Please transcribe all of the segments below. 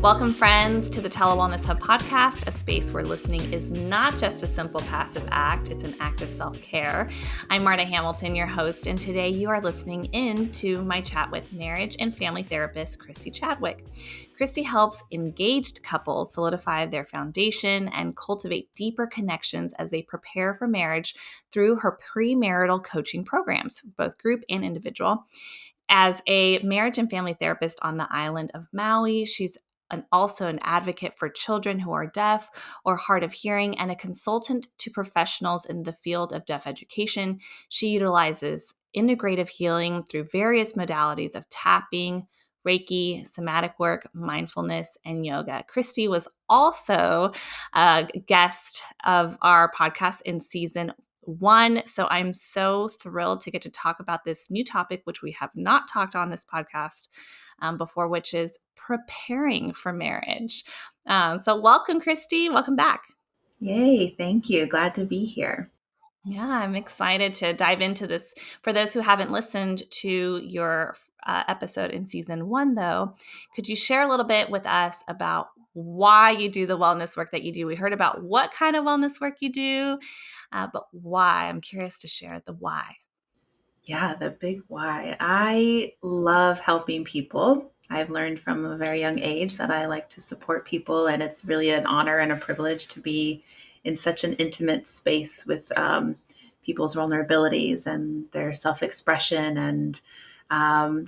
Welcome, friends, to the TeleWellness Hub podcast, a space where listening is not just a simple passive act, it's an act of self-care. I'm Marta Hamilton, your host, and today you are listening in to my chat with marriage and family therapist, Christy Chadwick. Christy helps engaged couples solidify their foundation and cultivate deeper connections as they prepare for marriage through her premarital coaching programs, both group and individual. As a marriage and family therapist on the island of Maui, she's also an advocate for children who are deaf or hard of hearing and a consultant to professionals in the field of deaf education. She utilizes integrative healing through various modalities of tapping, Reiki, somatic work, mindfulness, and yoga. Christy was also a guest of our podcast in season 1. So I'm so thrilled to get to talk about this new topic, which we have not talked on this podcast before, which is preparing for marriage. So welcome, Christy. Welcome back. Yay. Thank you. Glad to be here. Yeah, I'm excited to dive into this. For those who haven't listened to your episode in season 1, though, could you share a little bit with us about why you do the wellness work that you do? We heard about what kind of wellness work you do, but why? I'm curious to share the why. Yeah, the big why. I love helping people. I've learned from a very young age that I like to support people, and it's really an honor and a privilege to be in such an intimate space with people's vulnerabilities and their self-expression, and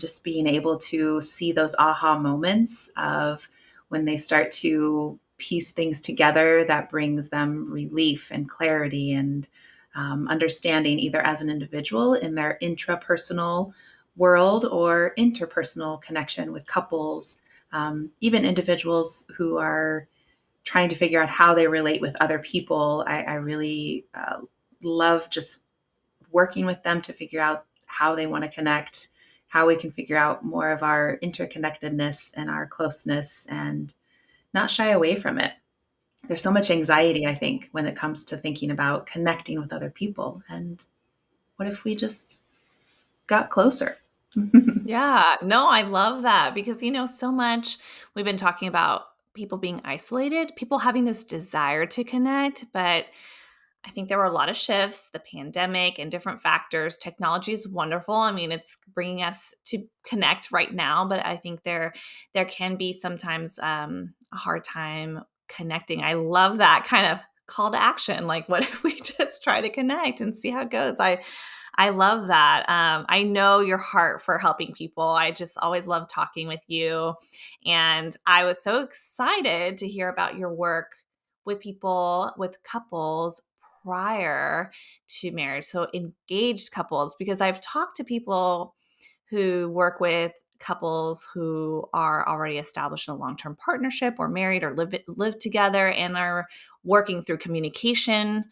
just being able to see those aha moments of when they start to piece things together that brings them relief and clarity and understanding, either as an individual in their intrapersonal world or interpersonal connection with couples, even individuals who are trying to figure out how they relate with other people. I really love just working with them to figure out how they want to connect, how we can figure out more of our interconnectedness and our closeness and not shy away from it. There's so much anxiety, I think, when it comes to thinking about connecting with other people. And what if we just got closer? Yeah, no, I love that because, so much we've been talking about people being isolated, people having this desire to connect, but I think there were a lot of shifts, the pandemic and different factors. Technology is wonderful. I mean, it's bringing us to connect right now, but I think there can be sometimes a hard time connecting. I love that kind of call to action. Like, what if we just try to connect and see how it goes? I love that. I know your heart for helping people. I just always love talking with you. And I was so excited to hear about your work with people, with couples prior to marriage. So engaged couples, because I've talked to people who work with couples who are already established in a long-term partnership or married or live together and are working through communication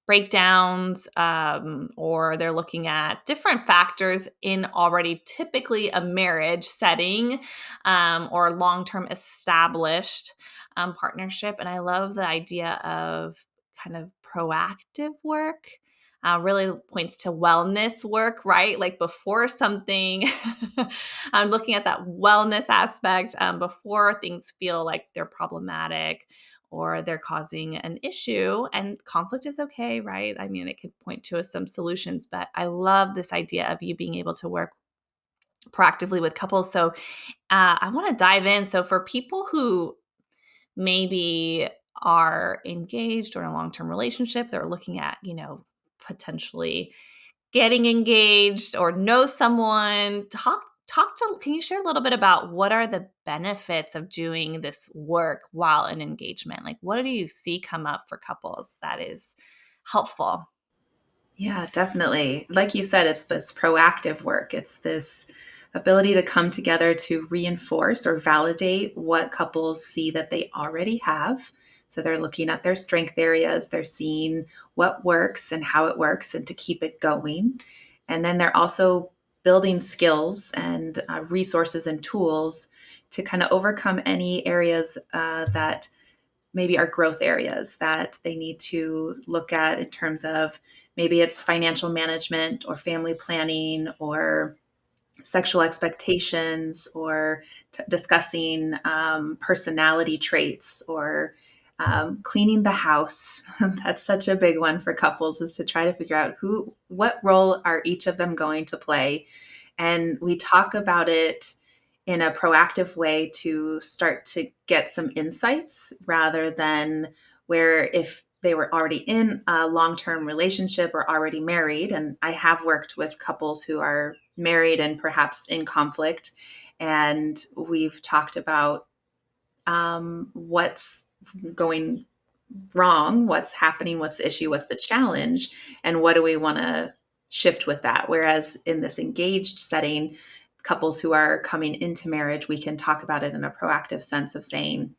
breakdowns, or they're looking at different factors in already typically a marriage setting or long-term established partnership. And I love the idea of kind of proactive work. Really points to wellness work, right? Like before something, I'm looking at that wellness aspect before things feel like they're problematic or they're causing an issue. And conflict is okay, right? I mean, it could point to some solutions, but I love this idea of you being able to work proactively with couples. So I want to dive in. So for people who maybe are engaged or in a long-term relationship, they're looking at, potentially getting engaged or know someone, can you share a little bit about what are the benefits of doing this work while in engagement? Like, what do you see come up for couples that is helpful? Yeah, definitely. Like you said, it's this proactive work. It's this ability to come together to reinforce or validate what couples see that they already have. So they're looking at their strength areas, they're seeing what works and how it works and to keep it going. And then they're also building skills and resources and tools to kind of overcome any areas that maybe are growth areas that they need to look at in terms of maybe it's financial management or family planning or sexual expectations, or discussing personality traits, or cleaning the house. That's such a big one for couples, is to try to figure out what role are each of them going to play. And we talk about it in a proactive way to start to get some insights, rather than where if they were already in a long-term relationship or already married. And I have worked with couples who are married and perhaps in conflict. And we've talked about what's going wrong, what's happening, what's the issue, what's the challenge, and what do we want to shift with that. Whereas in this engaged setting, couples who are coming into marriage, we can talk about it in a proactive sense of saying,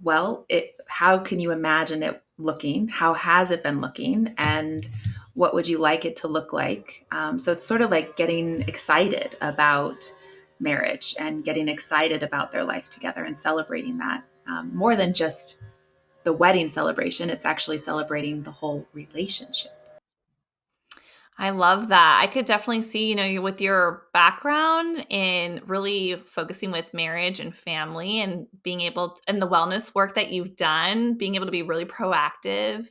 well, how can you imagine it looking? How has it been looking? And what would you like it to look like? So it's sort of like getting excited about marriage and getting excited about their life together and celebrating that, more than just the wedding celebration. It's actually celebrating the whole relationship. I love that. I could definitely see, with your background in really focusing with marriage and family and being able to, and the wellness work that you've done, being able to be really proactive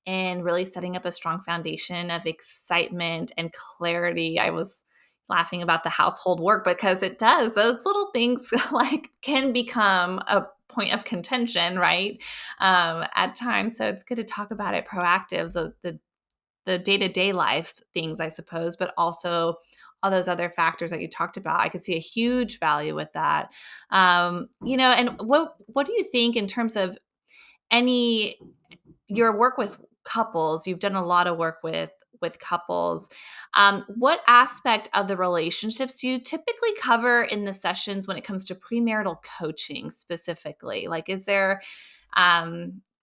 and really setting up a strong foundation of excitement and clarity. I was laughing about the household work because it does. Those little things like can become a point of contention, right? At times. So it's good to talk about it proactive, the day-to-day life things, I suppose, but also all those other factors that you talked about. I could see a huge value with that. And what do you think in terms of any your work with couples? You've done a lot of work with couples. What aspect of the relationships do you typically cover in the sessions when it comes to premarital coaching specifically? Like, is there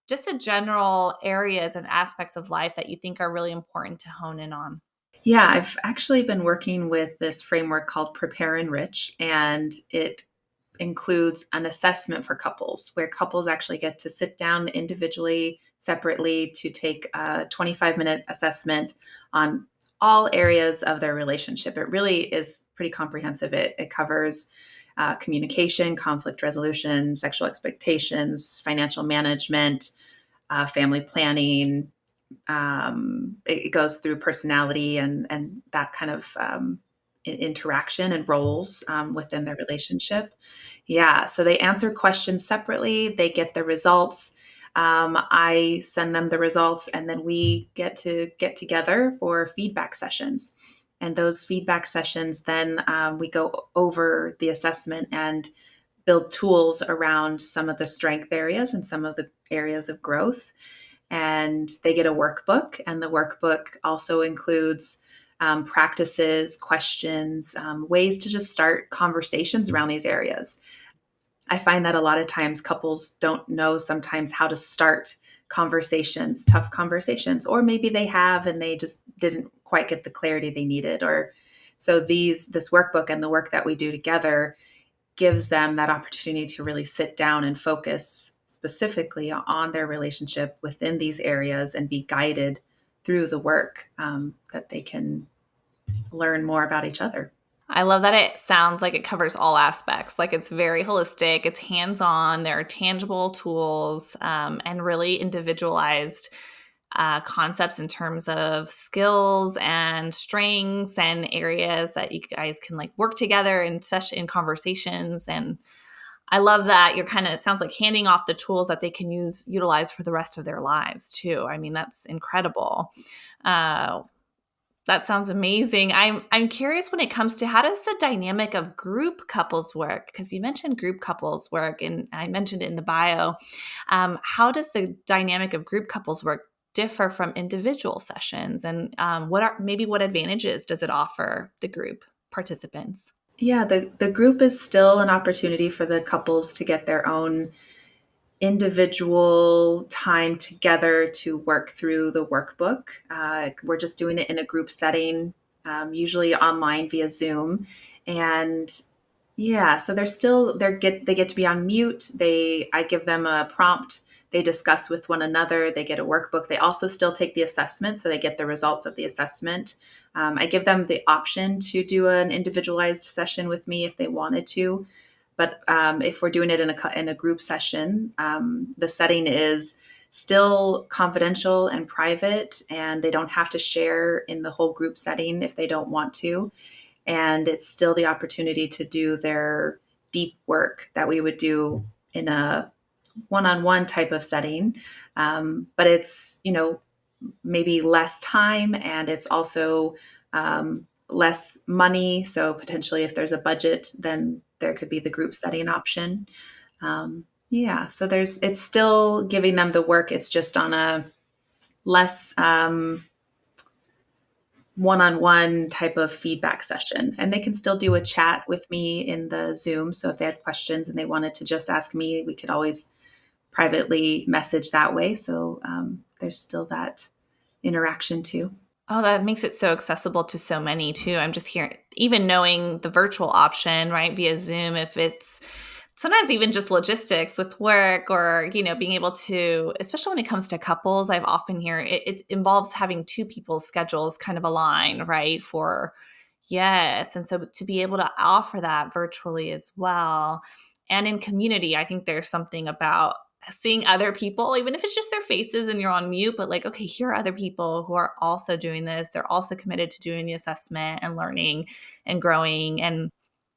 just a general areas and aspects of life that you think are really important to hone in on? Yeah, I've actually been working with this framework called Prepare Enrich, and it includes an assessment for couples where couples actually get to sit down individually, separately, to take a 25-minute assessment on all areas of their relationship. It really is pretty comprehensive. It covers communication, conflict resolution, sexual expectations, financial management, family planning. It goes through personality and that kind of interaction and roles within their relationship. Yeah, so they answer questions separately. They get the results. I send them the results, and then we get to get together for feedback sessions. And those feedback sessions, then we go over the assessment and build tools around some of the strength areas and some of the areas of growth. And they get a workbook, and the workbook also includes practices, questions, ways to just start conversations around these areas. I find that a lot of times couples don't know sometimes how to start conversations, tough conversations, or maybe they have and they just didn't quite get the clarity they needed. Or so this workbook and the work that we do together gives them that opportunity to really sit down and focus specifically on their relationship within these areas and be guided through the work, that they can learn more about each other. I love that it sounds like it covers all aspects. Like it's very holistic, it's hands-on, there are tangible tools, and really individualized concepts in terms of skills and strengths and areas that you guys can like work together in conversations. And I love that you're it sounds like handing off the tools that they can utilize for the rest of their lives too. I mean, that's incredible. Uh, that sounds amazing. I'm curious when it comes to how does the dynamic of group couples work? Because you mentioned group couples work, and I mentioned it in the bio. How does the dynamic of group couples work differ from individual sessions, and what advantages does it offer the group participants? Yeah, the group is still an opportunity for the couples to get their own individual time together to work through the workbook. We're just doing it in a group setting, usually online via Zoom. And yeah, so they get to be on mute. I give them a prompt. They discuss with one another. They get a workbook. They also still take the assessment, so they get the results of the assessment. I give them the option to do an individualized session with me if they wanted to. But if we're doing it in a group session, the setting is still confidential and private, and they don't have to share in the whole group setting if they don't want to. And it's still the opportunity to do their deep work that we would do in a one-on-one type of setting. But it's, maybe less time, and it's also less money. So potentially if there's a budget, then there could be the group setting option. Yeah, so it's still giving them the work. It's just on a less one-on-one type of feedback session. And they can still do a chat with me in the Zoom. So if they had questions and they wanted to just ask me, we could always privately message that way. So there's still that interaction too. Oh, that makes it so accessible to so many too. I'm just hearing, even knowing the virtual option, right, via Zoom, if it's sometimes even just logistics with work or, being able to, especially when it comes to couples, I've often hear it involves having two people's schedules kind of align, right? Yes. And so to be able to offer that virtually as well. And in community, I think there's something about seeing other people, even if it's just their faces and you're on mute, but like, okay, here are other people who are also doing this. They're also committed to doing the assessment and learning and growing and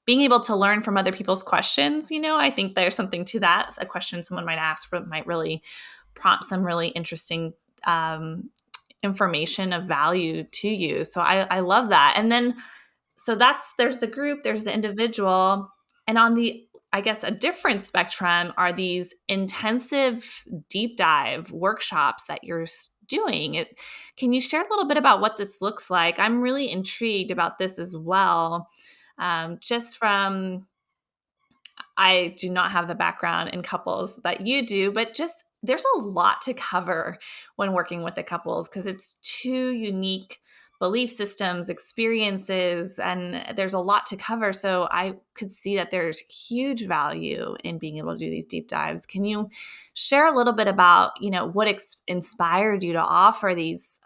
being able to learn from other people's questions. I think there's something to that. A question someone might ask might really prompt some really interesting information of value to you. So I love that. And then, so there's the group, there's the individual, and on the, I guess, a different spectrum are these intensive deep dive workshops that you're doing. Can you share a little bit about what this looks like? I'm really intrigued about this as well. Just from, I do not have the background in couples that you do, but just there's a lot to cover when working with the couples because it's two unique belief systems, experiences, and there's a lot to cover. So I could see that there's huge value in being able to do these deep dives. Can you share a little bit about, what inspired you to offer these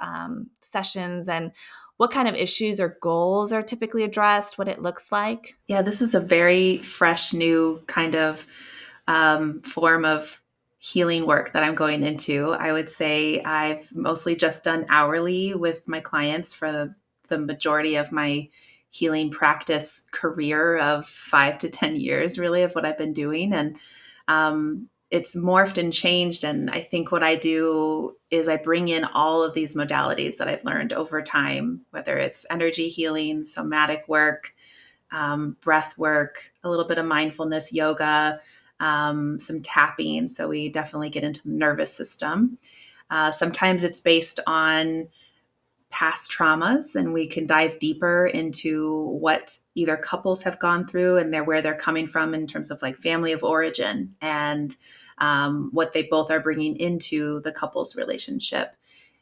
sessions and what kind of issues or goals are typically addressed, what it looks like? Yeah, this is a very fresh, new kind of form of healing work that I'm going into. I would say I've mostly just done hourly with my clients for the majority of my healing practice career of 5 to 10 years, really, of what I've been doing. And it's morphed and changed. And I think what I do is I bring in all of these modalities that I've learned over time, whether it's energy healing, somatic work, breath work, a little bit of mindfulness, yoga, some tapping. So we definitely get into the nervous system. Sometimes it's based on past traumas, and we can dive deeper into what either couples have gone through and where they're coming from in terms of like family of origin and what they both are bringing into the couple's relationship.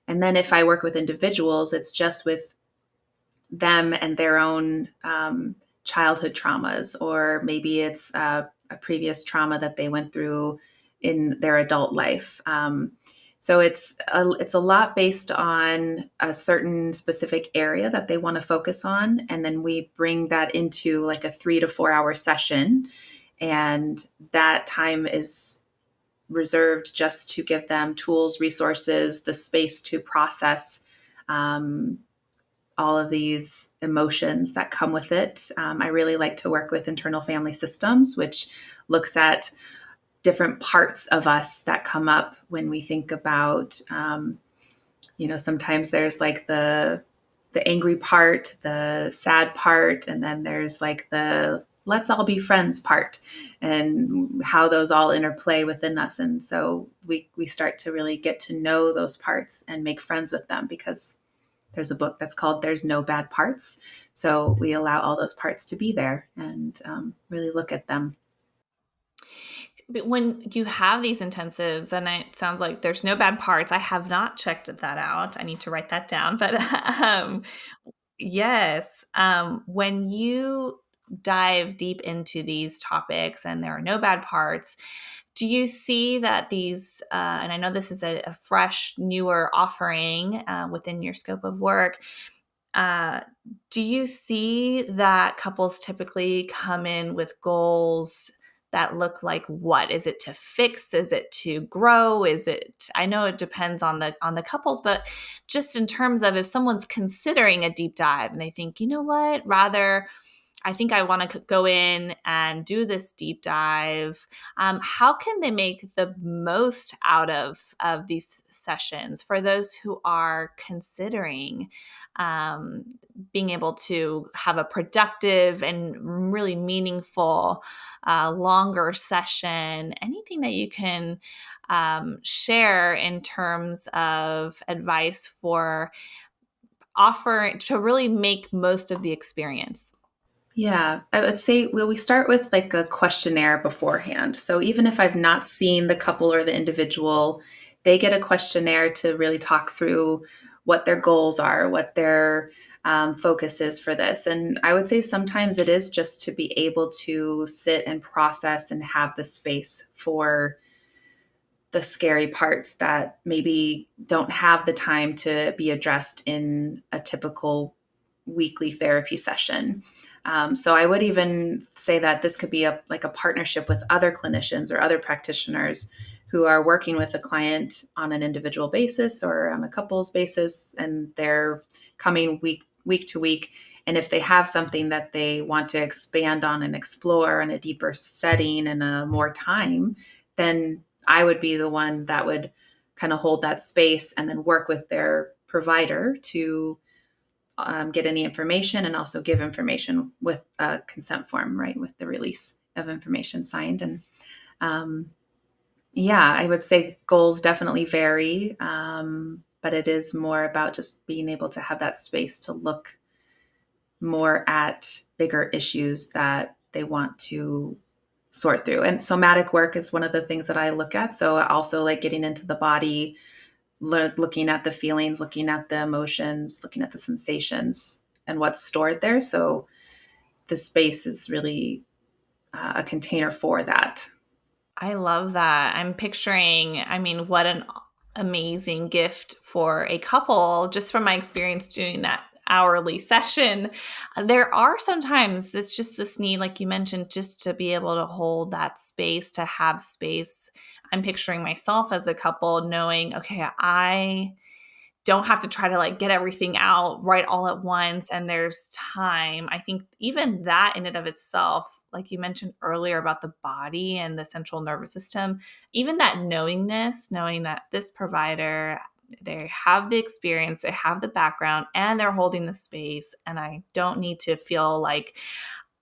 And then if I work with individuals, it's just with them and their own childhood traumas, or maybe it's a previous trauma that they went through in their adult life. So it's a lot based on a certain specific area that they want to focus on, and then we bring that into like a 3 to 4 hour session, and that time is reserved just to give them tools, resources, the space to process all of these emotions that come with it. I really like to work with internal family systems, which looks at different parts of us that come up when we think about, sometimes there's like the angry part, the sad part, and then there's like the let's all be friends part, and how those all interplay within us. And so we start to really get to know those parts and make friends with them, because there's a book that's called There's No Bad Parts. So we allow all those parts to be there and really look at them. But when you have these intensives, and it sounds like there's no bad parts, I have not checked that out. I need to write that down. But yes, when you dive deep into these topics and there are no bad parts, do you see that these, and I know this is a fresh, newer offering within your scope of work, uh, do you see that couples typically come in with goals that look like what? Is it to fix? Is it to grow? Is it, I know it depends on the couples, but just in terms of if someone's considering a deep dive and they think, you know what, rather I think I want to go in and do this deep dive. How can they make the most out of these sessions for those who are considering um, being able to have a productive and really meaningful, longer session? Anything that you can share in terms of advice for offer to really make most of the experience? Yeah, I would say, well, we start with like a questionnaire beforehand. So even if I've not seen the couple or the individual, they get a questionnaire to really talk through what their goals are, what their focus is for this. And I would say sometimes it is just to be able to sit and process and have the space for the scary parts that maybe don't have the time to be addressed in a typical weekly therapy session. So I would even say that this could be like a partnership with other clinicians or other practitioners who are working with a client on an individual basis or on a couples basis, and they're coming week to week. And if they have something that they want to expand on and explore in a deeper setting and a more time, then I would be the one that would kind of hold that space and then work with their provider to get any information and also give information with a consent form, right? With the release of information signed. And um, yeah, I would say goals definitely vary, but it is more about just being able to have that space to look more at bigger issues that they want to sort through. And somatic work is one of the things that I look at. So also like getting into the body, looking at the feelings, looking at the emotions, looking at the sensations and what's stored there. So the space is really a container for that. I love that. I'm picturing, I mean, what an amazing gift for a couple, just from my experience doing that hourly session. There are sometimes this just this need, like you mentioned, just to be able to hold that space, to have space. I'm picturing myself as a couple knowing, okay, I don't have to try to like get everything out right all at once and there's time. I think even that in and of itself, like you mentioned earlier about the body and the central nervous system, even that knowingness, knowing that this provider, they have the experience, they have the background, and they're holding the space, and I don't need to feel like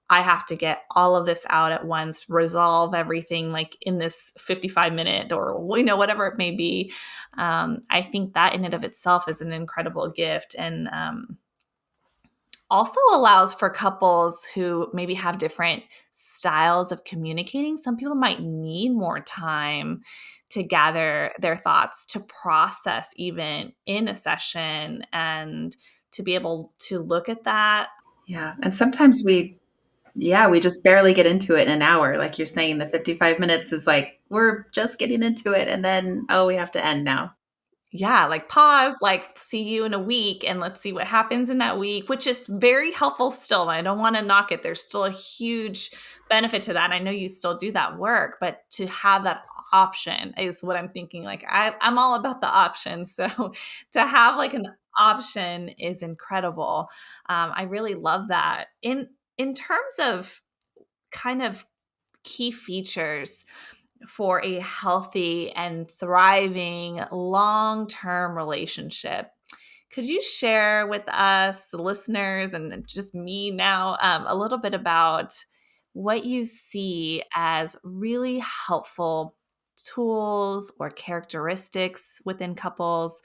I have to get all of this out at once, resolve everything like in this 55-minute or, whatever it may be. I think that in and of itself is an incredible gift. And also allows for couples who maybe have different styles of communicating. Some people might need more time to gather their thoughts, to process even in a session, and to be able to look at that. Yeah. And sometimes we just barely get into it in an hour. Like you're saying, the 55 minutes is like, we're just getting into it. And then, oh, we have to end now. Yeah, like pause, like see you in a week and let's see what happens in that week, which is very helpful still. I don't want to knock it. There's still a huge benefit to that. I know you still do that work, but to have that option is what I'm thinking. Like I'm all about the option. So to have like an option is incredible. I really love that. In terms of kind of key features for a healthy and thriving long-term relationship. Could you share with us, the listeners, and just me now, a little bit about what you see as really helpful tools or characteristics within couples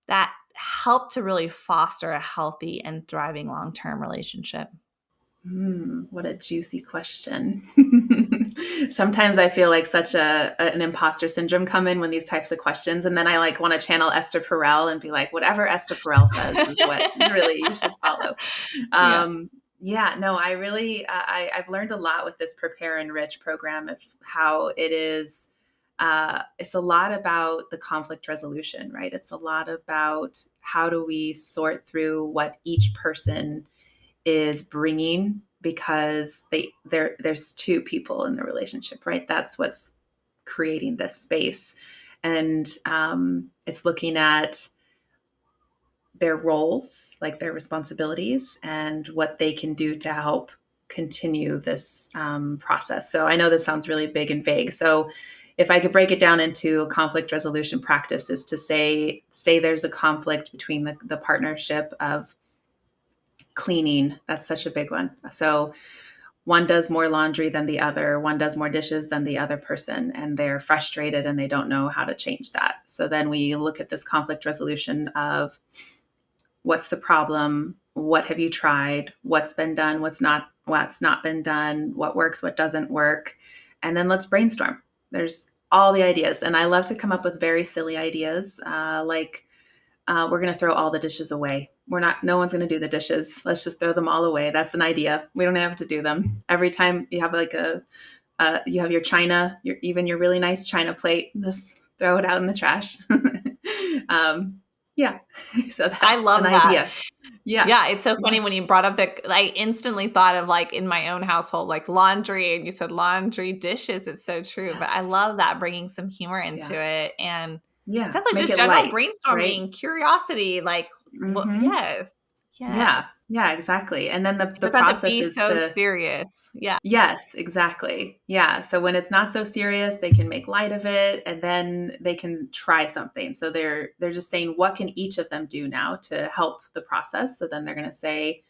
that help to really foster a healthy and thriving long-term relationship? What a juicy question. Sometimes I feel like such an imposter syndrome come in when these types of questions, and then I like want to channel Esther Perel and be like, whatever Esther Perel says is what really you should follow. Yeah. Yeah, no, I really I've learned a lot with this Prepare Enrich program of how it is it's a lot about the conflict resolution, right? It's a lot about how do we sort through what each person is bringing, because there's two people in the relationship, right? That's what's creating this space. And it's looking at their roles, like their responsibilities, and what they can do to help continue this process. So I know this sounds really big and vague. So if I could break it down into a conflict resolution practice, is to say there's a conflict between the partnership of cleaning. That's such a big one. So one does more laundry than the other, one does more dishes than the other person, and they're frustrated and they don't know how to change that. So then we look at this conflict resolution of what's the problem, what have you tried, what's been done, what's not been done, what works, what doesn't work, and then let's brainstorm. There's all the ideas, and I love to come up with very silly ideas, we're going to throw all the dishes away. No one's going to do the dishes. Let's just throw them all away. That's an idea. We don't have to do them. Every time you have you have your china, your really nice china plate, just throw it out in the trash. Yeah. So that's I love an that. idea. Yeah. Yeah. It's so funny when you brought up I instantly thought of like in my own household, like laundry, and you said laundry, dishes. It's so true. Yes. But I love that, bringing some humor into it. And it sounds like make just general light, brainstorming, right? Curiosity, like, yes. Yeah, exactly. And then the process is so serious. Yeah. Yes, exactly. Yeah. So when it's not so serious, they can make light of it, and then they can try something. So they're just saying, what can each of them do now to help the process? So then they're going to say,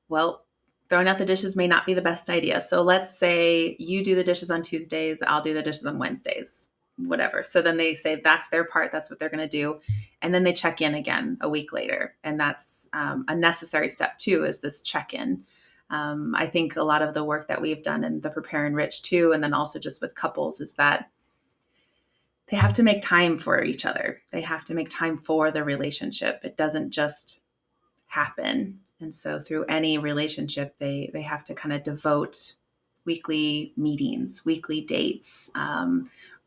well, throwing out the dishes may not be the best idea. So let's say you do the dishes on Tuesdays, I'll do the dishes on Wednesdays, whatever. So then they say that's their part. That's what they're going to do. And then they check in again a week later. And that's a necessary step too, is this check-in. I think a lot of the work that we've done in the Prepare Enrich too, and then also just with couples, is that they have to make time for each other. They have to make time for the relationship. It doesn't just happen. And so through any relationship, they have to kind of devote weekly meetings, weekly dates,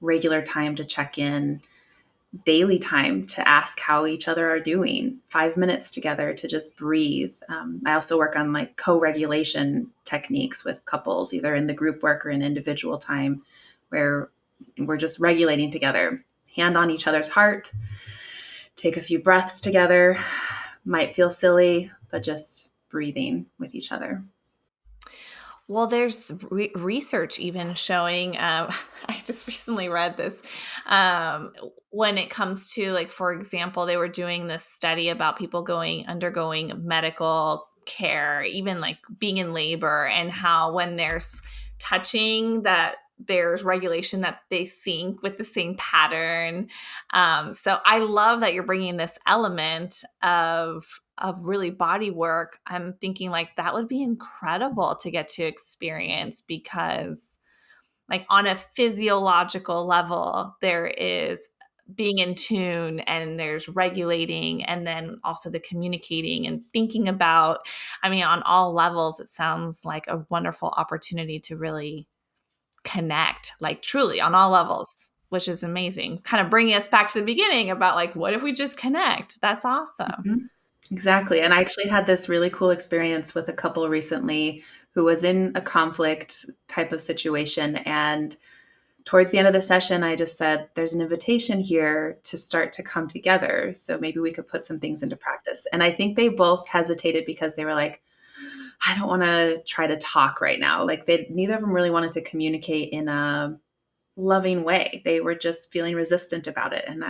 regular time to check in, daily time to ask how each other are doing, 5 minutes together to just breathe. I also work on like co-regulation techniques with couples, either in the group work or in individual time, where we're just regulating together, hand on each other's heart, take a few breaths together. Might feel silly, but just breathing with each other. Well, there's research even showing, I just recently read this, when it comes to, like, for example, they were doing this study about people undergoing medical care, even like being in labor, and how when there's touching, that there's regulation that they sync with the same pattern. So I love that you're bringing this element of really body work. I'm thinking like that would be incredible to get to experience, because like on a physiological level, there is being in tune, and there's regulating, and then also the communicating and thinking about, I mean, on all levels, it sounds like a wonderful opportunity to really connect, like truly on all levels, which is amazing. Kind of bringing us back to the beginning about like, what if we just connect? That's awesome. Mm-hmm. Exactly. And I actually had this really cool experience with a couple recently who was in a conflict type of situation. And towards the end of the session, I just said, there's an invitation here to start to come together. So maybe we could put some things into practice. And I think they both hesitated because they were like, I don't want to try to talk right now. Like neither of them really wanted to communicate in a loving way. They were just feeling resistant about it. And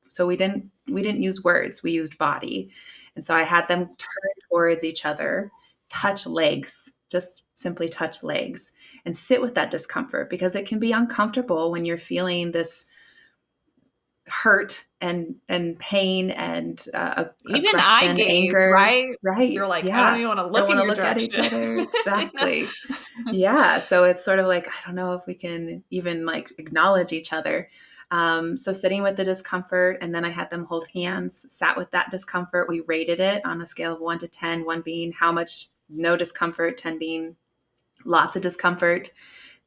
so we didn't use words, we used body. And so I had them turn towards each other, touch legs, just simply touch legs, and sit with that discomfort, because it can be uncomfortable when you're feeling this hurt and pain and even eye gaze, anger, right? You're like, I don't even want to look in your direction. At each other. Exactly. Yeah. So it's sort of like, I don't know if we can even like acknowledge each other. So sitting with the discomfort, and then I had them hold hands, sat with that discomfort. We rated it on a scale of 1 to 10, 1 being how much no discomfort, 10 being lots of discomfort.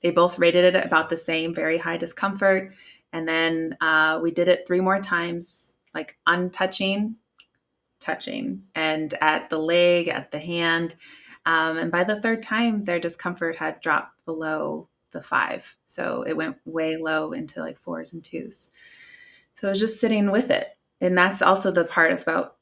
They both rated it about the same, very high discomfort. And then we did it 3 more times, like untouching, touching, and at the leg, at the hand. And by the 3rd time, their discomfort had dropped below the 5. So it went way low into like 4s and 2s. So I was just sitting with it. And that's also the part about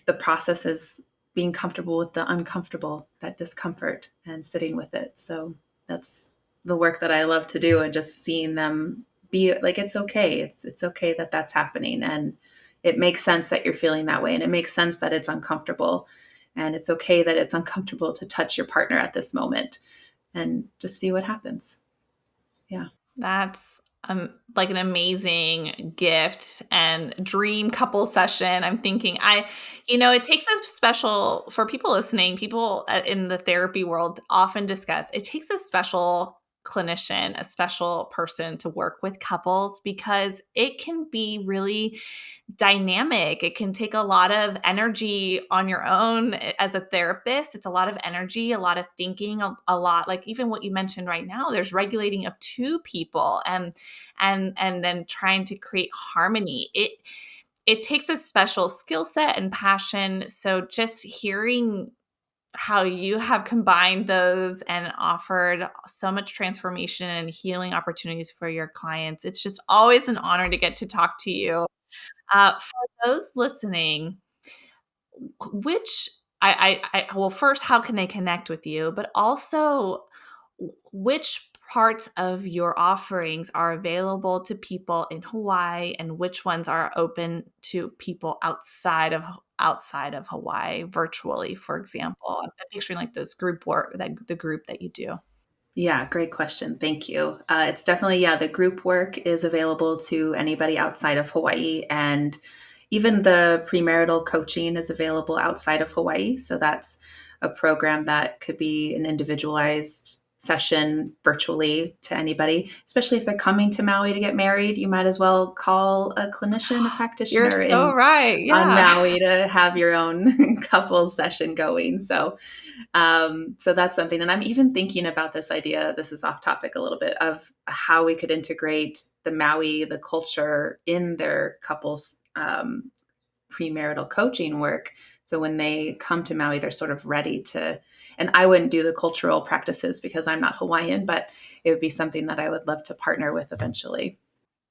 the process is being comfortable with the uncomfortable, that discomfort, and sitting with it. So that's the work that I love to do, and just seeing them be like, it's okay. It's okay that that's happening. And it makes sense that you're feeling that way. And it makes sense that it's uncomfortable. And it's okay that it's uncomfortable to touch your partner at this moment, and just see what happens. Yeah. That's like an amazing gift and dream couple session. I'm thinking, it takes a special, for people listening, people in the therapy world often discuss, it takes a special clinician, a special person to work with couples, because it can be really dynamic. It can take a lot of energy on your own as a therapist. It's a lot of energy, a lot of thinking, a lot, like even what you mentioned right now, there's regulating of 2 people and then trying to create harmony. It takes a special skill set and passion. So just hearing how you have combined those and offered so much transformation and healing opportunities for your clients, it's just always an honor to get to talk to you. For those listening, which well, first, how can they connect with you? But also, which parts of your offerings are available to people in Hawaii, and which ones are open to people outside of Hawaii virtually, for example? I'm picturing like those group work, the group that you do. Yeah, great question. Thank you. It's definitely, yeah, the group work is available to anybody outside of Hawaii. And even the premarital coaching is available outside of Hawaii. So that's a program that could be an individualized session virtually to anybody, especially if they're coming to Maui to get married. You might as well call a clinician, a You're practitioner so right. on Yeah. Maui to have your own couples session going. So that's something. And I'm even thinking about this idea, this is off topic a little bit, of how we could integrate the Maui, the culture in their couples premarital coaching work. So when they come to Maui, they're sort of ready to, and I wouldn't do the cultural practices because I'm not Hawaiian, but it would be something that I would love to partner with eventually.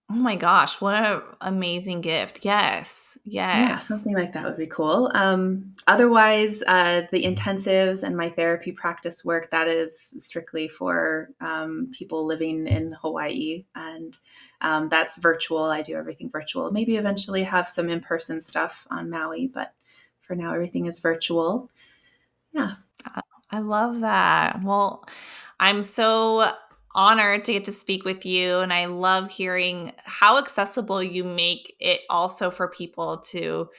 Oh my gosh, what an amazing gift. Yes. Yeah, Yes. something like that would be cool. Otherwise, the intensives and my therapy practice work, that is strictly for people living in Hawaii. And that's virtual. I do everything virtual. Maybe eventually have some in-person stuff on Maui, but for now, everything is virtual. Yeah. I love that. Well, I'm so honored to get to speak with you. And I love hearing how accessible you make it also for people to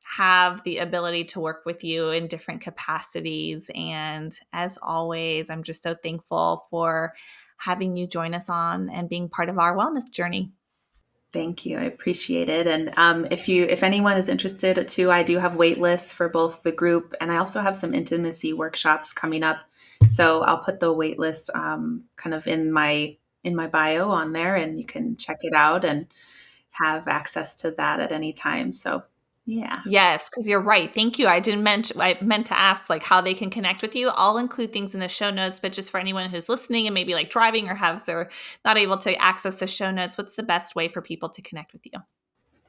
have the ability to work with you in different capacities. And as always, I'm just so thankful for having you join us on and being part of our wellness journey. Thank you. I appreciate it. And if anyone is interested too, I do have wait lists for both the group, and I also have some intimacy workshops coming up. So I'll put the wait list kind of in my bio on there, and you can check it out and have access to that at any time. So yeah. Yes, because you're right. Thank you. I meant to ask like how they can connect with you. I'll include things in the show notes, but just for anyone who's listening and maybe like driving or they're not able to access the show notes, what's the best way for people to connect with you?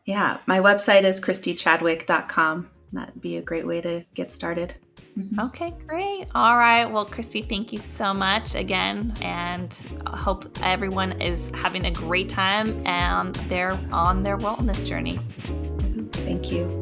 Yeah. My website is christychadwick.com. That'd be a great way to get started. Mhm. Okay, great. All right. Well, Christy, thank you so much again. And I hope everyone is having a great time and they're on their wellness journey. Thank you.